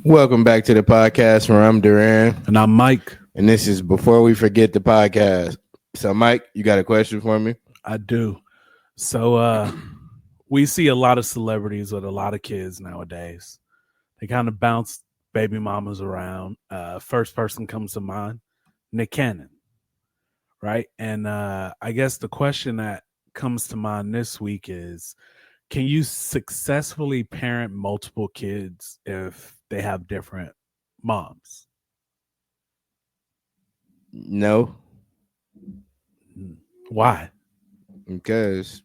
Welcome back to the podcast where I'm Duran. And I'm Mike. And this is Before We Forget the Podcast. So, Mike, you got a question for me? I do. So we see a lot of celebrities with a lot of kids nowadays. They kind of bounce baby mamas around. First person comes to mind, Nick Cannon, right? And I guess the question that comes to mind this week is, can you successfully parent multiple kids if they have different moms? No, Why? because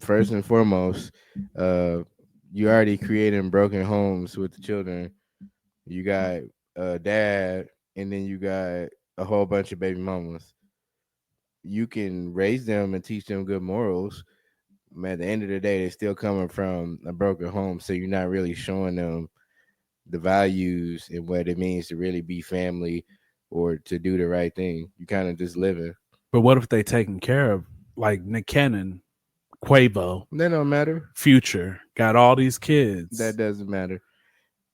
first and foremost, you already creating broken homes with the children. You got a dad, and then you got a whole bunch of baby mamas. You can raise them and teach them good morals. But at the end of the day, they're still coming from a broken home. So you're not really showing them the values and what it means to really be family or to do the right thing. You kind of just living. But what if they taken care of, like Nick Cannon, Quavo, That don't matter. Future, got all these kids? That doesn't matter.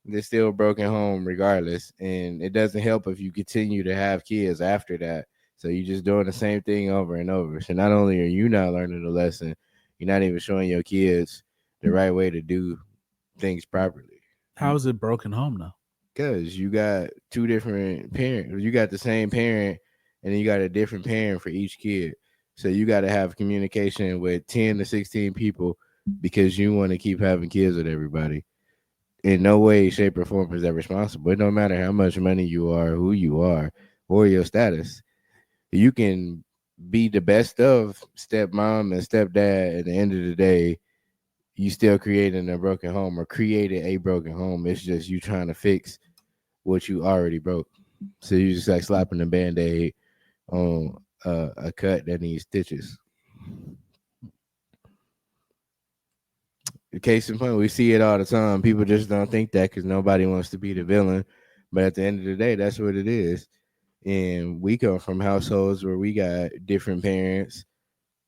They're still a broken home regardless. And it doesn't help if you continue to have kids after that. So you're just doing the same thing over and over. So not only are you not learning the lesson, you're not even showing your kids the right way to do things properly. How is it broken home now? Because you got two different parents. You got the same parent, and then you got a different parent for each kid. So you got to have communication with 10 to 16 people because you want to keep having kids with everybody. In no way, shape, or form is that responsible. It don't matter how much money you are, who you are, or your status. You can be the best of stepmom and stepdad. At the end of the day, you still creating a broken home or created a broken home. It's just you trying to fix what you already broke. So you just like slapping a band-aid on a cut that needs stitches. The case in point, we see it all the time. People just don't think that because nobody wants to be the villain. But at the end of the day, that's what it is. And we come from households where we got different parents,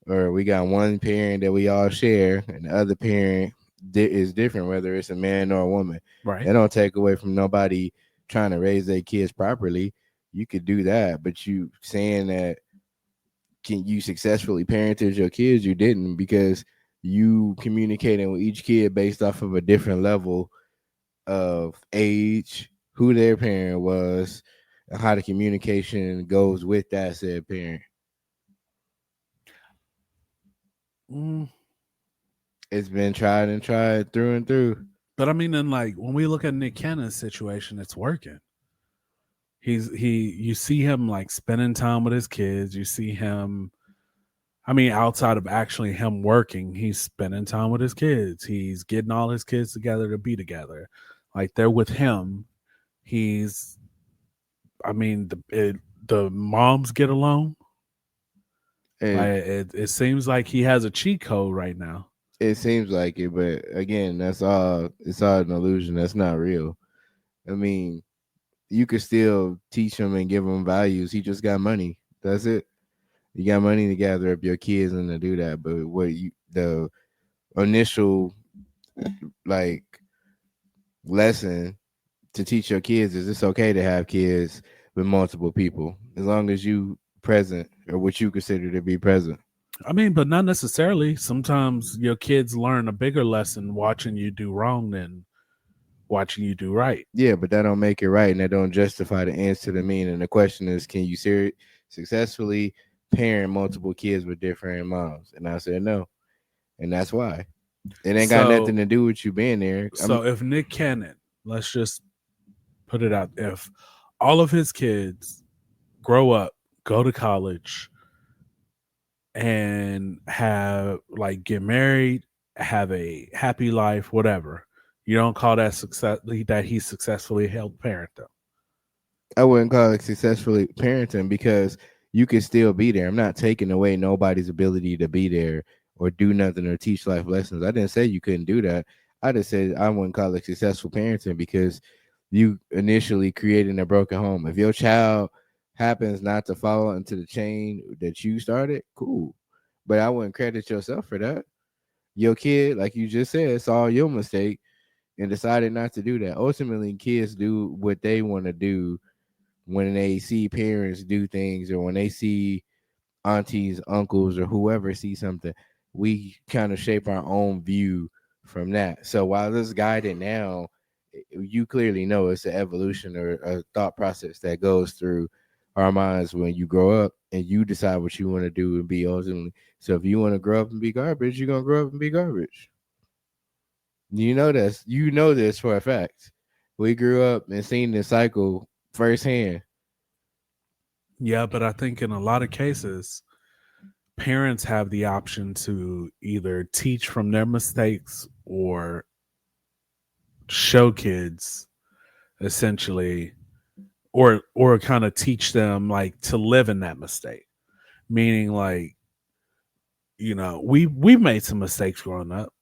or we got one parent that we all share, and the other parent is different, whether it's a man or a woman. Right. That don't take away from nobody trying to raise their kids properly. You could do that, but you saying that can you successfully parented your kids? You didn't, because you communicating with each kid based off of a different level of age, who their parent was, and how the communication goes with that said parent. Mm, It's been tried and tried through and through. but I mean, then like when we look at Nick Cannon's situation, it's working. You see him like spending time with his kids. You see him. I mean, outside of actually him working, he's spending time with his kids. He's getting all his kids together to be together. Like they're with him. He's. I mean, the moms get along. It seems like he has a cheat code right now. It seems like it, but again, that's all. It's all an illusion. That's not real. I mean, you could still teach him and give him values. He just got money. That's it. You got money to gather up your kids and to do that. But what you the initial like lesson to teach your kids is it's okay to have kids with multiple people as long as you present or what you consider to be present. I mean, but not necessarily. Sometimes your kids learn a bigger lesson watching you do wrong than watching you do right. Yeah, but that don't make it right, and that don't justify the ends to the mean. And the question is, can you successfully parent multiple kids with different moms? And I said no, and that's why. It ain't got nothing to do with you being there. So if Nick Cannon, let's just put it out, if all of his kids grow up, go to college, and have like get married, have a happy life, whatever, you don't call that success that he successfully helped parent them. I wouldn't call it successfully parenting because you can still be there. I'm not taking away nobody's ability to be there or do nothing or teach life lessons. I didn't say you couldn't do that. I just said I wouldn't call it successful parenting because you initially creating a broken home. If your child happens not to follow into the chain that you started, cool. But I wouldn't credit yourself for that. Your kid, like you just said, it's all your mistake. and decided not to do that. Ultimately, kids do what they want to do when they see parents do things, or when they see aunties, uncles, or whoever see something. We kind of shape our own view from that. So while it's guided now, you clearly know it's an evolution or a thought process that goes through our minds when you grow up and you decide what you want to do and be ultimately. So if you want to grow up and be garbage, you're gonna grow up and be garbage. You know this for a fact. We grew up and seen this cycle firsthand. Yeah, but I think in a lot of cases, parents have the option to either teach from their mistakes or show kids essentially, or kind of teach them like to live in that mistake. Meaning like, we've made some mistakes growing up.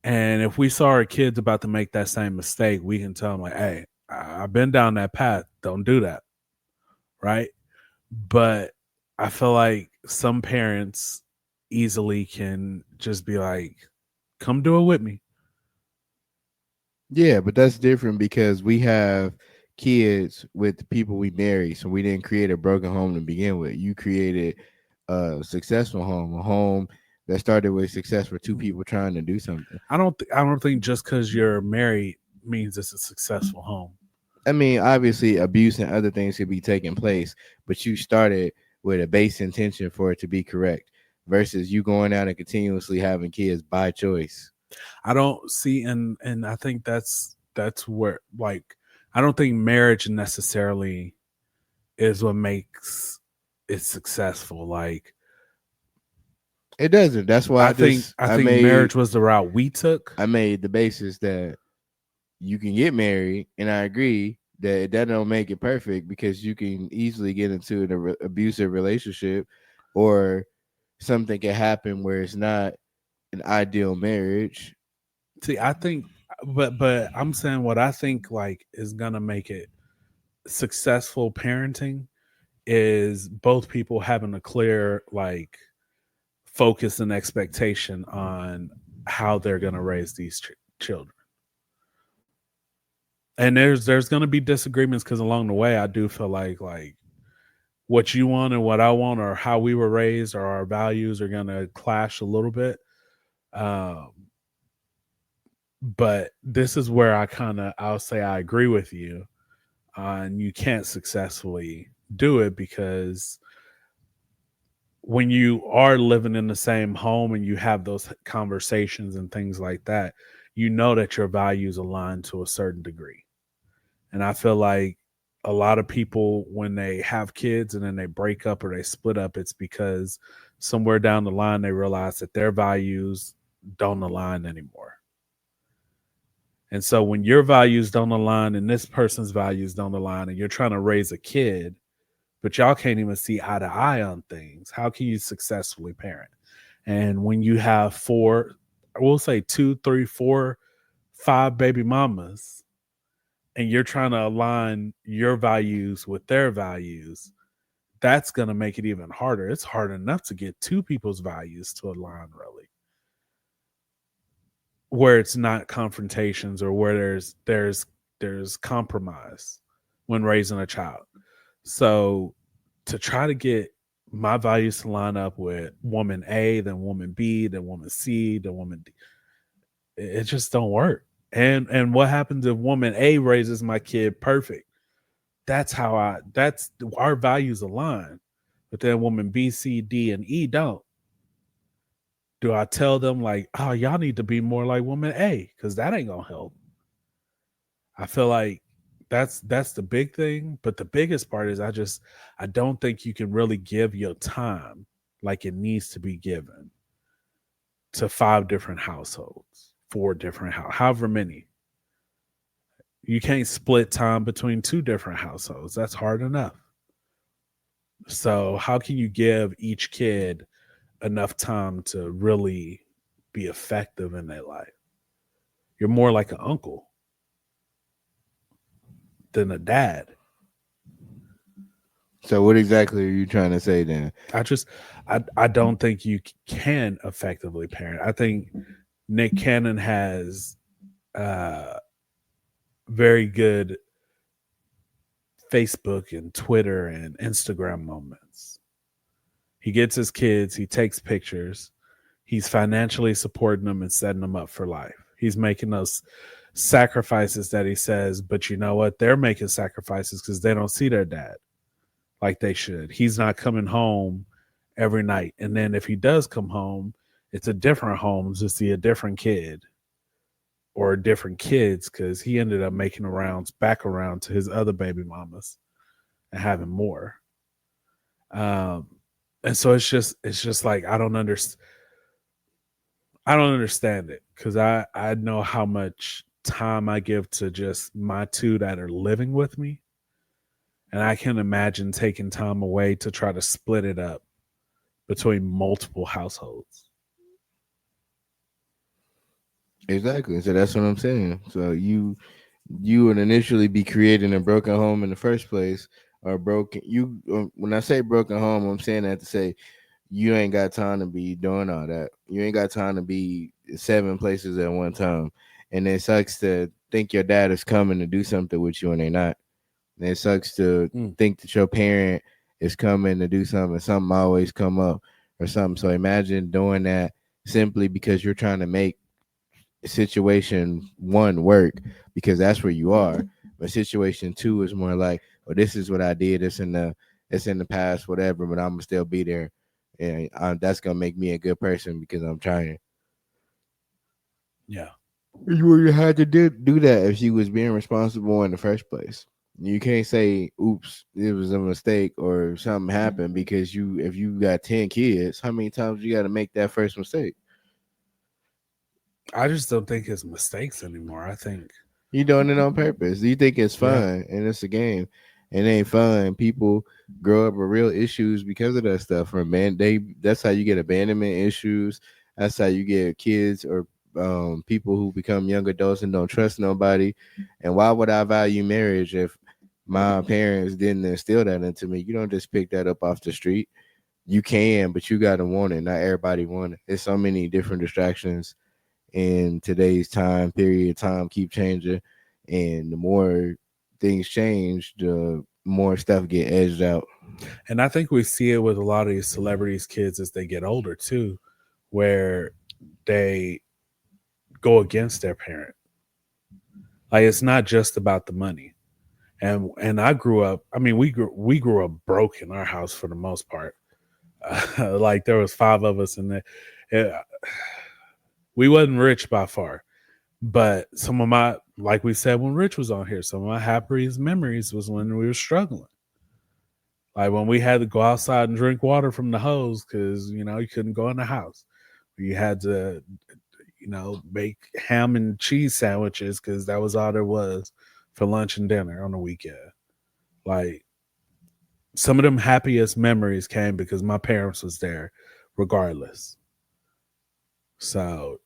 And if we saw our kids about to make that same mistake, we can tell them like, hey, I've been down that path. Don't do that. Right. But I feel like some parents easily can just be like, come do it with me. Yeah, but that's different because we have kids with the people we marry. So we didn't create a broken home to begin with. You created a successful home, a home that started with success for two people trying to do something. I don't think just because you're married means it's a successful home. I mean, obviously, abuse and other things could be taking place, but you started with a base intention for it to be correct versus you going out and continuously having kids by choice. I don't see, and I think that's where, like, I don't think marriage necessarily is what makes it successful. Like, It doesn't. That's why I think marriage was the route we took. I made the basis that you can get married, and I agree that don't make it perfect because you can easily get into an abusive relationship, or something can happen where it's not an ideal marriage. See, I think, but I'm saying what I think like is gonna make it successful parenting is both people having a clear like focus and expectation on how they're gonna raise these children. And there's going to be disagreements because along the way, I do feel like what you want and what I want, or how we were raised, or our values are going to clash a little bit. But this is where I'll say I agree with you on you can't successfully do it because when you are living in the same home and you have those conversations and things like that, you know that your values align to a certain degree. And I feel like a lot of people, when they have kids and then they break up or they split up, it's because somewhere down the line they realize that their values don't align anymore. And so when your values don't align and this person's values don't align, and you're trying to raise a kid, but y'all can't even see eye to eye on things, how can you successfully parent? And when you have 4, I will say 2, 3, 4, 5 baby mamas, and you're trying to align your values with their values, that's going to make it even harder. It's hard enough to get 2 people's values to align, really, where it's not confrontations or where there's compromise when raising a child. So to try to get my values to line up with woman A, then woman B, then woman C, then woman D, it just don't work. And what happens if woman A raises my kid perfect? That's our values align. But then woman B, C, D, and E don't. Do I tell them like, oh, y'all need to be more like woman A? Because that ain't gonna help. I feel like that's the big thing. But the biggest part is I don't think you can really give your time like it needs to be given to 5 different households, 4 different however many. You can't split time between 2 different households. That's hard enough. So how can you give each kid enough time to really be effective in their life? You're more like an uncle than a dad. So what exactly are you trying to say then? I don't think you can effectively parent. I think Nick Cannon has very good Facebook and Twitter and Instagram moments. He gets his kids, he takes pictures, he's financially supporting them and setting them up for life. He's making those sacrifices that he says, but you know what? They're making sacrifices because they don't see their dad like they should. He's not coming home every night. And then if he does come home, it's a different home to see a different kid or different kids because he ended up making the rounds back around to his other baby mamas and having more. And so it's just like I don't understand it because I know how much time I give to just my two that are living with me. And I can imagine taking time away to try to split it up between multiple households. Exactly. So that's what I'm saying. So you would initially be creating a broken home in the first place, or broken. When I say broken home, I'm saying that to say you ain't got time to be doing all that. You ain't got time to be 7 places at one time, and it sucks to think your dad is coming to do something with you and they not. And it sucks to think that your parent is coming to do something. Something always come up or something. So imagine doing that simply because you're trying to make situation 1 work because that's where you are. But situation 2 is more like, oh, this is what I did. It's in the past, whatever. But I'm gonna still be there, and that's gonna make me a good person because I'm trying. Yeah, You would have to do that if she was being responsible in the first place. You can't say, "Oops, it was a mistake" or something happened because if you got 10 kids, how many times you got to make that first mistake? I just don't think it's mistakes anymore. I think you're doing it on purpose. You think it's fun and it's a game. It ain't fun. People grow up with real issues because of that stuff. That's how you get abandonment issues. That's how you get kids or people who become young adults and don't trust nobody. And why would I value marriage if my parents didn't instill that into me? You don't just pick that up off the street. You can, but you gotta want it. Not everybody want it. There's so many different distractions in today's time keep changing, and the more things change, the more stuff get edged out. And I think we see it with a lot of these celebrities' kids as they get older too, where they go against their parent. Like it's not just about the money. And I grew up. I mean, we grew up broke in our house for the most part. Like there was 5 of us in there. We wasn't rich by far, but some of my, like we said when Rich was on here, some of my happiest memories was when we were struggling. Like when we had to go outside and drink water from the hose because you couldn't go in the house. You had to make ham and cheese sandwiches because that was all there was for lunch and dinner on the weekend. Like some of them happiest memories came because my parents was there regardless. So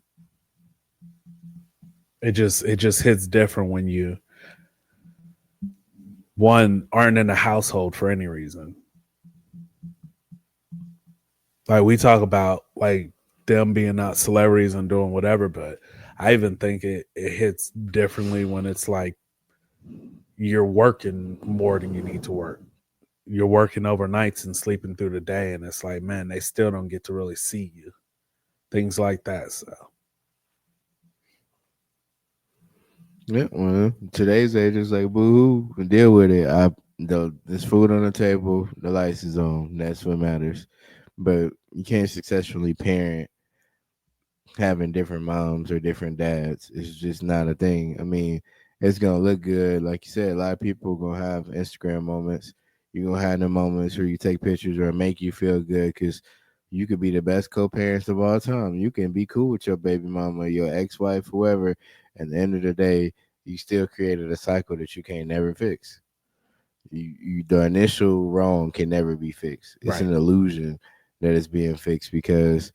it just hits different when you aren't in a household for any reason. Like we talk about like them being not celebrities and doing whatever, but I even think it hits differently when it's like you're working more than you need to work. You're working overnights and sleeping through the day, and it's like, man, they still don't get to really see you. Things like that. So yeah, well, today's age is like boo hoo, deal with it. There's food on the table, the lights is on. That's what matters. But you can't successfully parent having different moms or different dads. It's just not a thing. I mean, it's gonna look good, like you said. A lot of people gonna have Instagram moments. You're gonna have the moments where you take pictures or make you feel good because you could be the best co-parents of all time. You can be cool with your baby mama, your ex-wife, whoever. At the end of the day, you still created a cycle that you can't never fix. The initial wrong can never be fixed. It's right. An illusion that is being fixed because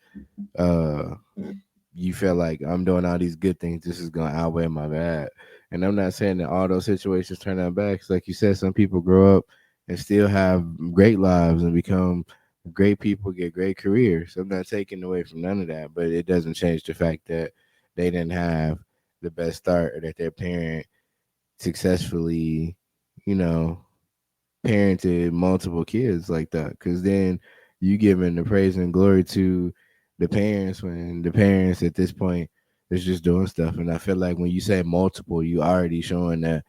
you feel like I'm doing all these good things. This is gonna outweigh my bad. And I'm not saying that all those situations turn out bad. Because like you said, some people grow up and still have great lives and become great people, get great careers. I'm not taking away from none of that, but it doesn't change the fact that they didn't have the best start, or that their parent successfully, parented multiple kids like that. Because then you giving the praise and glory to the parents when the parents at this point is just doing stuff. And I feel like when you say multiple, you already showing that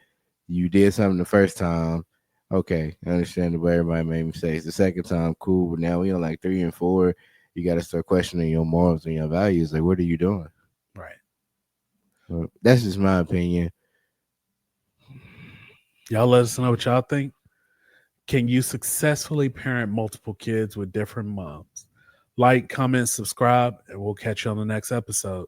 you did something the first time. Okay, I understand where everybody made mistakes. The second time, cool. But now we on like 3 and 4. You got to start questioning your morals and your values. Like, what are you doing? Right. Well, that's just my opinion. Y'all let us know what y'all think. Can you successfully parent multiple kids with different moms? Like, comment, subscribe, and we'll catch you on the next episode.